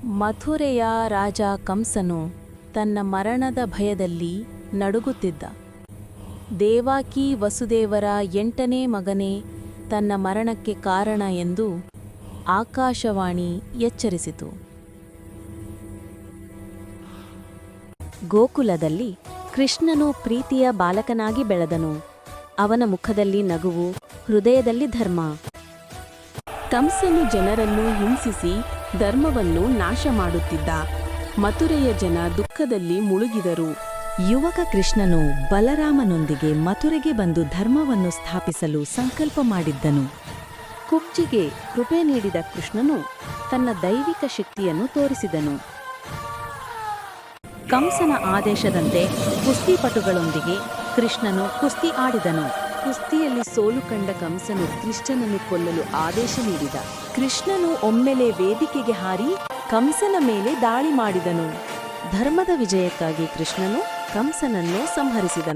ಮಥುರೆಯ ರಾಜ ಕಂಸನು ತನ್ನ ಮರಣದ ಭಯದಲ್ಲಿ ನಡುಗುತ್ತಿದ್ದ. ದೇವಕಿ ವಸುದೇವರ 8ನೇ ಮಗನೇ ತನ್ನ ಮರಣಕ್ಕೆ ಕಾರಣ ಎಂದು ಆಕಾಶವಾಣಿ ಎಚ್ಚರಿಸಿತು. ಗೋಕುಲದಲ್ಲಿ ಕೃಷ್ಣನು ಪ್ರೀತಿಯ ಬಾಲಕನಾಗಿ ಬೆಳೆದನು. ಅವನ ಮುಖದಲ್ಲಿ ನಗುವು, ಹೃದಯದಲ್ಲಿ ಧರ್ಮ. ಕಂಸನು ಜನರನ್ನು ಹಿಂಸಿಸಿ ಧರ್ಮವನ್ನು ನಾಶ ಮಾಡುತ್ತಿದ್ದ. ಮಥುರೆಯ ಜನ ದುಃಖದಲ್ಲಿ ಮುಳುಗಿದರು. ಯುವಕ ಕೃಷ್ಣನು ಬಲರಾಮನೊಂದಿಗೆ ಮಥುರೆಗೆ ಬಂದು ಧರ್ಮವನ್ನು ಸ್ಥಾಪಿಸಲು ಸಂಕಲ್ಪ ಮಾಡಿದ್ದನು. ಕುಬ್ಜಿಗೆ ಕೃಪೆ ನೀಡಿದ ಕೃಷ್ಣನು ತನ್ನ ದೈವಿಕ ಶಕ್ತಿಯನ್ನು ತೋರಿಸಿದನು. ಕಂಸನ ಆದೇಶದಂತೆ ಕುಸ್ತಿಪಟುಗಳೊಂದಿಗೆ ಕೃಷ್ಣನು ಕುಸ್ತಿ ಆಡಿದನು. ಕುಸ್ತಿಯಲ್ಲಿ ಸೋಲು ಕಂಡ ಕಂಸನು ಕೃಷ್ಣನನ್ನು ಕೊಲ್ಲಲು ಆದೇಶ ನೀಡಿದ. ಕೃಷ್ಣನು ಒಮ್ಮೆಲೆ ವೇದಿಕೆಗೆ ಹಾರಿ ಕಂಸನ ಮೇಲೆ ದಾಳಿ ಮಾಡಿದನು. ಧರ್ಮದ ವಿಜಯಕ್ಕಾಗಿ ಕೃಷ್ಣನು ಕಂಸನನ್ನು ಸಂಹರಿಸಿದನು.